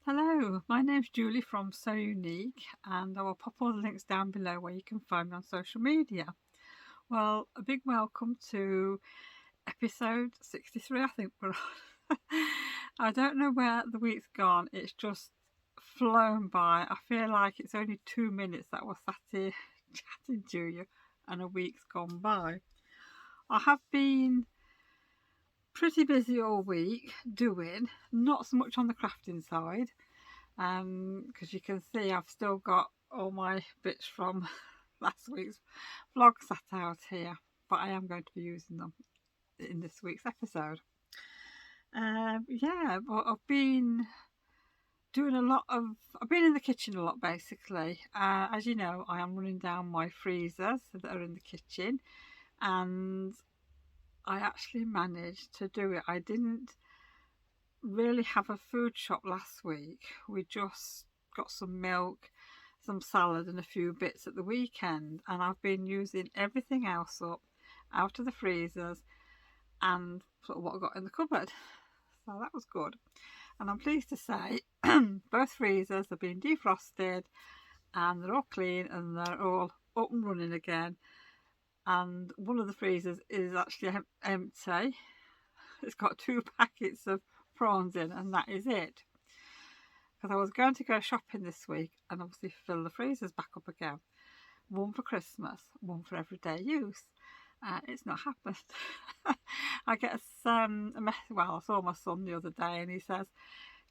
Hello, my name's Julie from Salessewunique, and I will pop all the links down below where you can find me on social media. Well, a big welcome to episode 63, I think we're on. I don't know where the week's gone, it's just flown by. I feel like it's only 2 minutes that we're sat here chatting to you, and a week's gone by. I have been pretty busy all week doing, not so much on the crafting side, because you can see I've still got all my bits from last week's vlog sat out here, but I am going to be using them in this week's episode. Yeah, but I've been doing I've been in the kitchen a lot basically. As you know, I am running down my freezers that are in the kitchen, and I actually managed to do it. I didn't really have a food shop last week. We just got some milk, some salad and a few bits at the weekend, and I've been using everything else up out of the freezers and sort of what I got in the cupboard, so that was good. And I'm pleased to say both freezers have been defrosted and they're all clean and they're all up and running again, and one of the freezers is actually empty. It's got 2 packets of prawns in, and that is it, because I was going to go shopping this week and obviously fill the freezers back up again, one for Christmas, one for everyday use. It's not happened. I get a message. Well, I saw my son the other day and he says,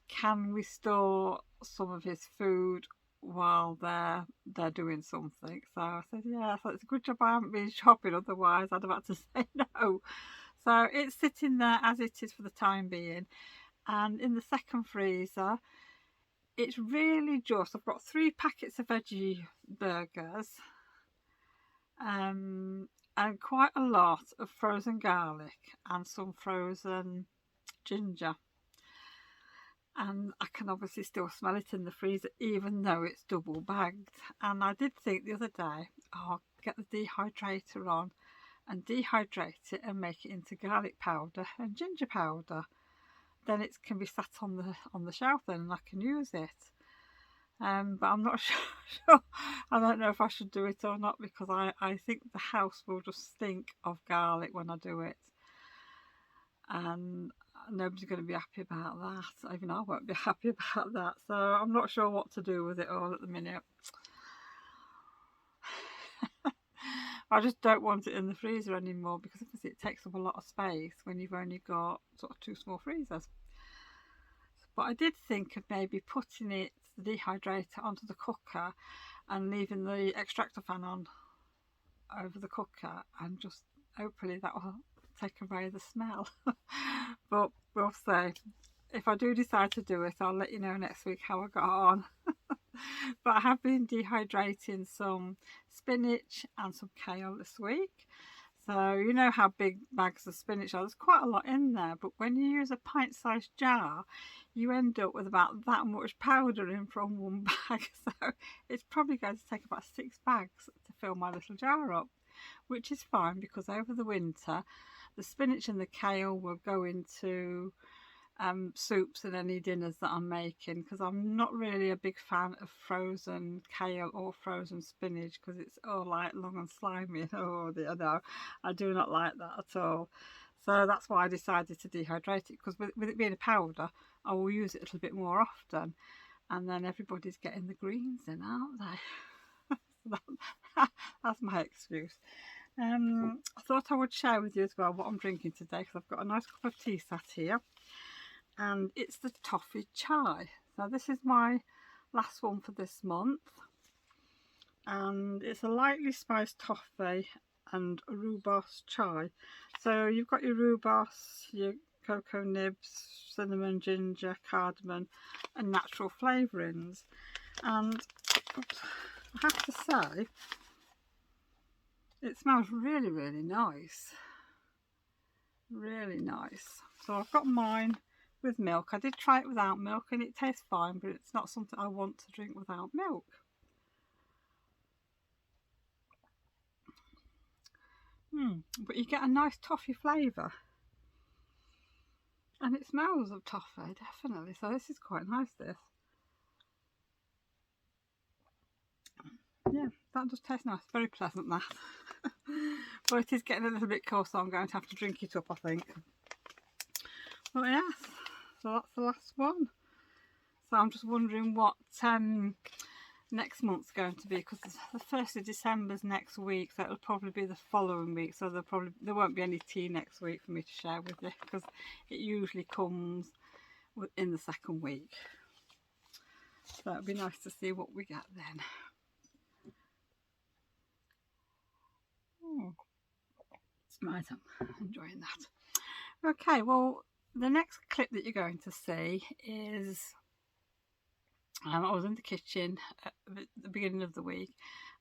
can we store some of his food while they're doing something? So I said yeah. So it's a good job I haven't been shopping, otherwise I'd have had to say no. So it's sitting there as it is for the time being. And in the second freezer, it's really just, I've got 3 packets of veggie burgers, and quite a lot of frozen garlic and some frozen ginger. And I can obviously still smell it in the freezer even though it's double bagged. And I did think the other day, oh, get the dehydrator on and dehydrate it and make it into garlic powder and ginger powder. Then it can be sat on the shelf then, and I can use it. But I'm not sure. I don't know if I should do it or not, because I think the house will just stink of garlic when I do it, and nobody's going to be happy about that. Even I won't be happy about that. So I'm not sure what to do with it all at the minute. I just don't want it in the freezer anymore, because obviously it takes up a lot of space when you've only got sort of 2 small freezers. But I did think of maybe putting the dehydrator onto the cooker and leaving the extractor fan on over the cooker, and just hopefully that will take away the smell. But we'll see. If I do decide to do it, I'll let you know next week how I got on. But I have been dehydrating some spinach and some kale this week. So you know how big bags of spinach are, there's quite a lot in there, but when you use a pint-sized jar, you end up with about that much powder in from one bag. So it's probably going to take about 6 bags to fill my little jar up, which is fine, because over the winter the spinach and the kale will go into soups and any dinners that I'm making, because I'm not really a big fan of frozen kale or frozen spinach, because it's all like long and slimy. Oh, no, I do not like that at all. So that's why I decided to dehydrate it, because with it being a powder, I will use it a little bit more often, and then everybody's getting the greens in, aren't they? That's my excuse. I thought I would share with you as well what I'm drinking today, because I've got a nice cup of tea sat here, and it's the toffee chai. Now this is my last one for this month, and it's a lightly spiced toffee and rhubarb chai. So you've got your rhubarb, your cocoa nibs, cinnamon, ginger, cardamom and natural flavourings. And I have to say, it smells really, really nice. Really nice. So I've got mine with milk. I did try it without milk and it tastes fine, but it's not something I want to drink without milk. But you get a nice toffee flavour, and it smells of toffee, definitely. So this is quite nice, this. Yeah, that does taste nice. Very pleasant, that. But it is getting a little bit cold, so I'm going to have to drink it up, I think. But yes, so that's the last one. So I'm just wondering what next month's going to be, because the 1st of December's next week, so it'll probably be the following week. So there won't be any tea next week for me to share with you, because it usually comes in the 2nd week. So it'll be nice to see what we get then. Right, I'm enjoying that. Okay, well, the next clip that you're going to see is I was in the kitchen at the beginning of the week,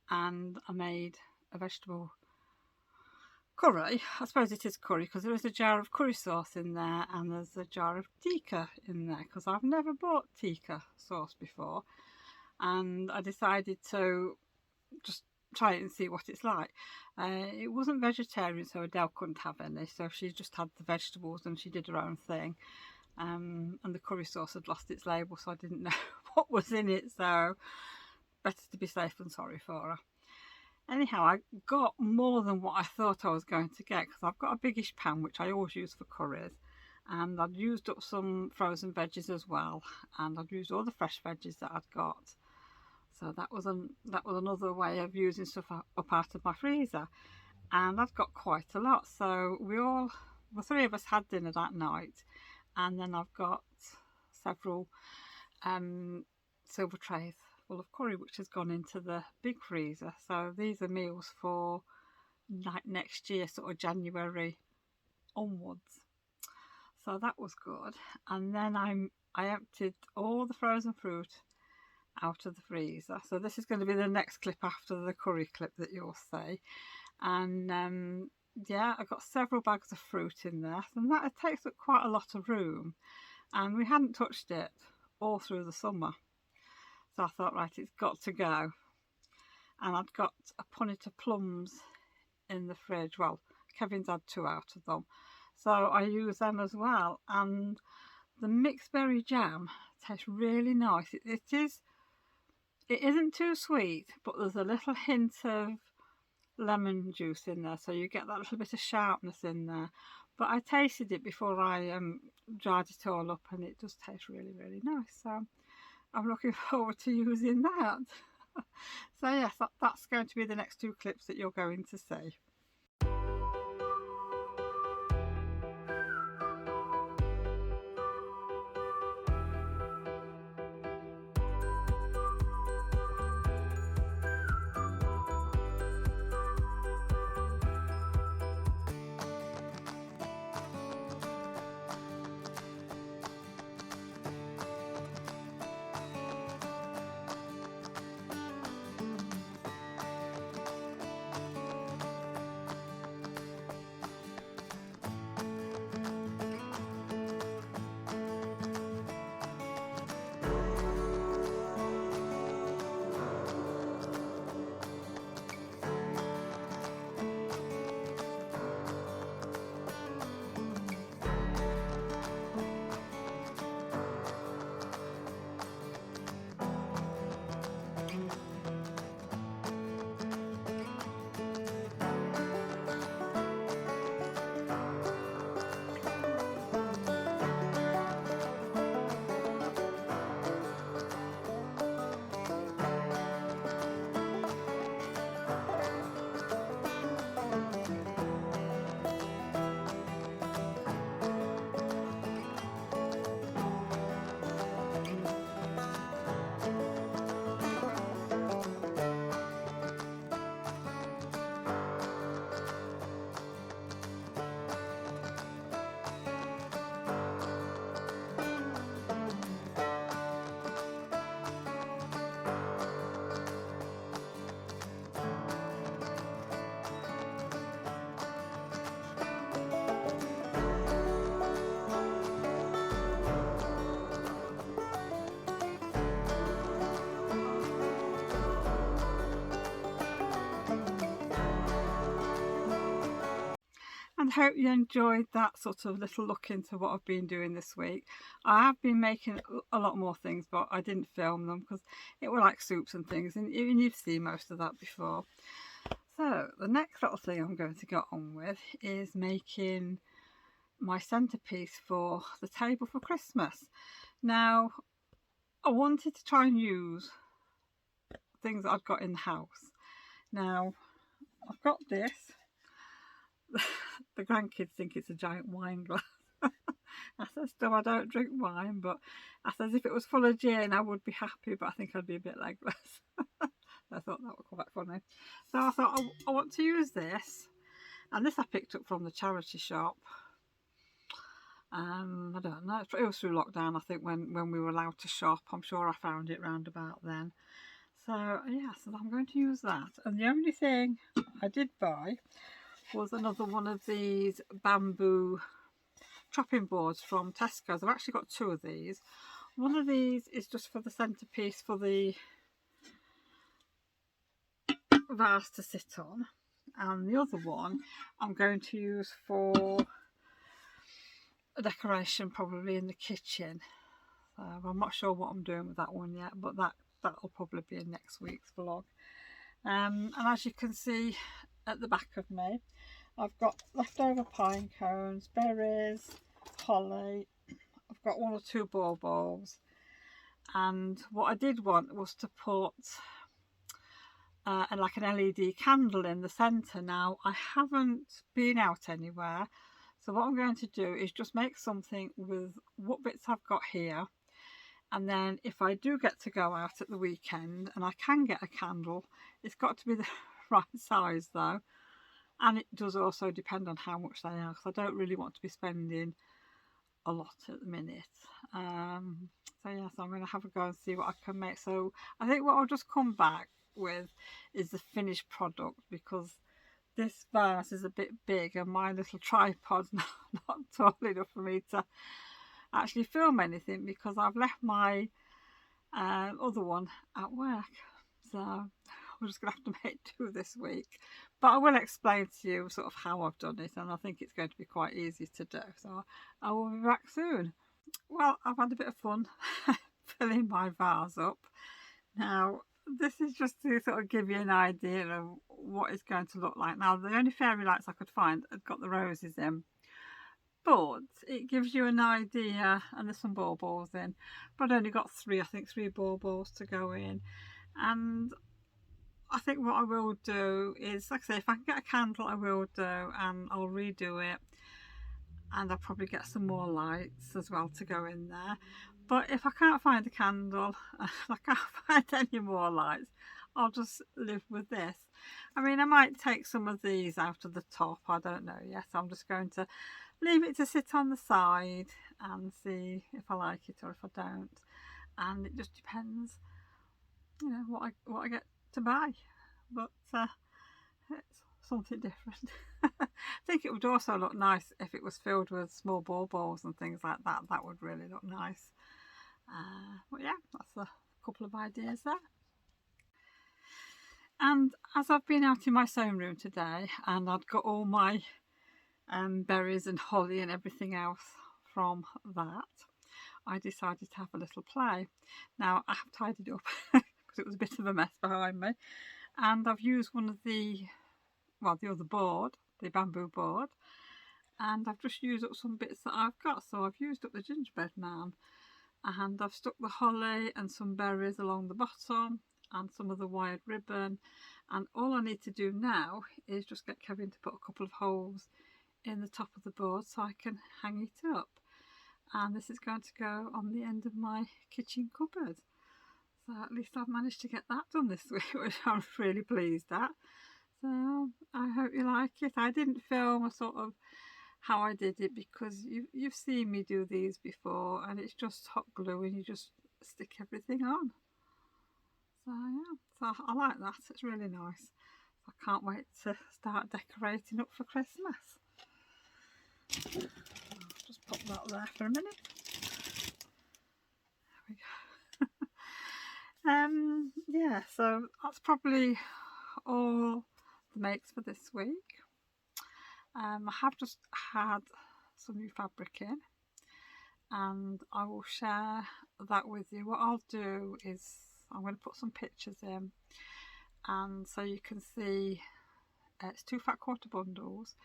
and I made a vegetable curry. I suppose it is curry, because there is a jar of curry sauce in there, and there's a jar of tikka in there, because I've never bought tikka sauce before, and I decided to just try it and see what it's like. It wasn't vegetarian, so Adele couldn't have any, so she just had the vegetables and she did her own thing. And the curry sauce had lost its label, so I didn't know what was in it, so better to be safe than sorry for her. Anyhow, I got more than what I thought I was going to get, because I've got a biggish pan which I always use for curries, and I'd used up some frozen veggies as well, and I'd used all the fresh veggies that I'd got. So that was another way of using stuff up out of my freezer, and I've got quite a lot. So the 3 of us had dinner that night, and then I've got several silver trays full of curry, which has gone into the big freezer. So these are meals for next year, sort of January onwards. So that was good. And then I emptied all the frozen fruit out of the freezer. So this is going to be the next clip after the curry clip that you'll see. And yeah, I got several bags of fruit in there, and that takes up quite a lot of room, and we hadn't touched it all through the summer, so I thought, right, it's got to go. And I'd got a punnet of plums in the fridge. Well, Kevin's had 2 out of them, so I use them as well. And the mixed berry jam tastes really nice. It isn't too sweet, but there's a little hint of lemon juice in there, so you get that little bit of sharpness in there. But I tasted it before I dried it all up, and it does taste really, really nice. So I'm looking forward to using that. So yes, that's going to be the next 2 clips that you're going to see. hope you enjoyed that sort of little look into what I've been doing this week. I have been making a lot more things, but I didn't film them because it were like soups and things, and you've seen most of that before. So the next little thing I'm going to get on with is making my centerpiece for the table for Christmas. Now, I wanted to try and use things that I've got in the house. Now, I've got this. The grandkids think it's a giant wine glass. I said, still, I don't drink wine, but I said if it was full of gin, I would be happy, but I think I'd be a bit legless. I thought that was quite funny. So I thought, I want to use this. And this I picked up from the charity shop. I don't know, it was through lockdown, I think, when we were allowed to shop. I'm sure I found it round about then. So yeah, so I'm going to use that. And the only thing I did buy was another one of these bamboo chopping boards from Tesco's. I've actually got two of these. One of these is just for the centerpiece for the vase to sit on, and the other one I'm going to use for a decoration, probably in the kitchen. So I'm not sure what I'm doing with that one yet, but that'll probably be in next week's vlog. And as you can see at the back of me, I've got leftover pine cones, berries, holly. I've got one or two baubles, and what I did want was to put like an LED candle in the centre. Now, I haven't been out anywhere, so what I'm going to do is just make something with what bits I've got here, and then if I do get to go out at the weekend and I can get a candle, it's got to be the right size though, and it does also depend on how much they are, because I don't really want to be spending a lot at the minute. So yeah, so I'm going to have a go and see what I can make. So I think what I'll just come back with is the finished product, because this vase is a bit big and my little tripod's not tall enough for me to actually film anything, because I've left my other one at work. So we're just going to have to make do this week, but I will explain to you sort of how I've done it, and I think it's going to be quite easy to do. So I will be back soon. Well, I've had a bit of fun filling my vase up. Now, this is just to sort of give you an idea of what it's going to look like. Now, the only fairy lights I could find had got the roses in, but it gives you an idea, and there's some baubles in, but I only got three baubles to go in. And I think what I will do is, like I say, if I can get a candle, I will do, and I'll redo it, and I'll probably get some more lights as well to go in there. But if I can't find a candle, I can't find any more lights, I'll just live with this. I mean, I might take some of these out of the top, I don't know yet. I'm just going to leave it to sit on the side and see if I like it or if I don't. And it just depends, you know, what I get to buy. But it's something different. I think it would also look nice if it was filled with small baubles and things like that. That would really look nice. But yeah, that's a couple of ideas there. And as I've been out in my sewing room today, and I'd got all my berries and holly and everything else from that, I decided to have a little play. Now, I have tidied up because it was a bit of a mess behind me, and I've used one of the other board, the bamboo board, and I've just used up some bits that I've got. So I've used up the gingerbread man, and I've stuck the holly and some berries along the bottom and some of the wired ribbon, and all I need to do now is just get Kevin to put a couple of holes in the top of the board so I can hang it up. And this is going to go on the end of my kitchen cupboard. So at least I've managed to get that done this week, which I'm really pleased at. So I hope you like it. I didn't film a sort of how I did it, because you've seen me do these before, and it's just hot glue and you just stick everything on. So yeah, so I like that. It's really nice. I can't wait to start decorating up for Christmas. I'll just pop that there for a minute. There we go. Yeah, so that's probably all the makes for this week. I have just had some new fabric in, and I will share that with you. What I'll do is I'm going to put some pictures in, and so you can see it's 2 fat quarter bundles.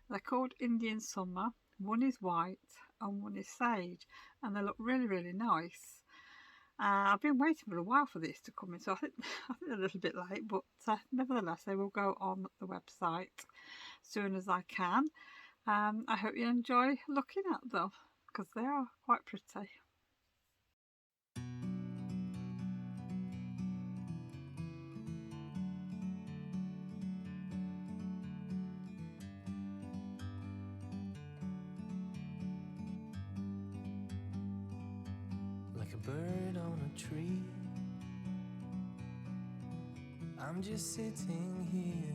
They're called Indian Summer. One is white and one is sage, and they look really nice. I've been waiting for a while for these to come in, so I think they're a little bit late, but nevertheless they will go on the website as soon as I can. I hope you enjoy looking at them because they are quite pretty. Like a bird on a tree, I'm just sitting here.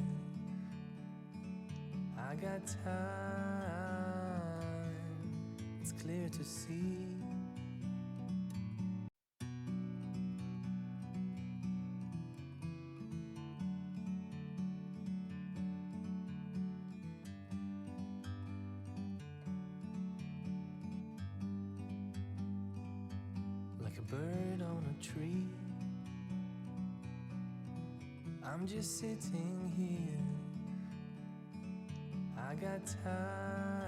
I got time, it's clear to see. Like a bird on a tree, I'm just sitting here. I got time,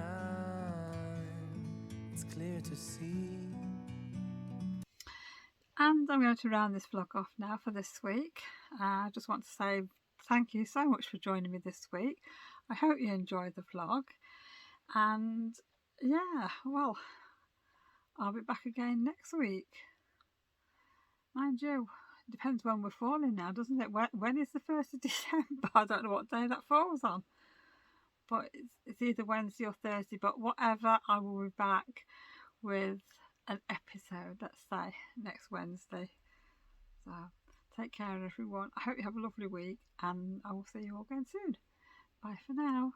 it's clear to see. And I'm going to round this vlog off now for this week. I just want to say thank you so much for joining me this week. I hope you enjoyed the vlog, and yeah, well, I'll be back again next week. Mind you, it depends when we're falling now, doesn't it? When is the 1st of December? I don't know what day that falls on, but it's either Wednesday or Thursday, but whatever, I will be back with an episode, let's say next Wednesday. So take care everyone. I hope you have a lovely week, and I will see you all again soon. Bye for now.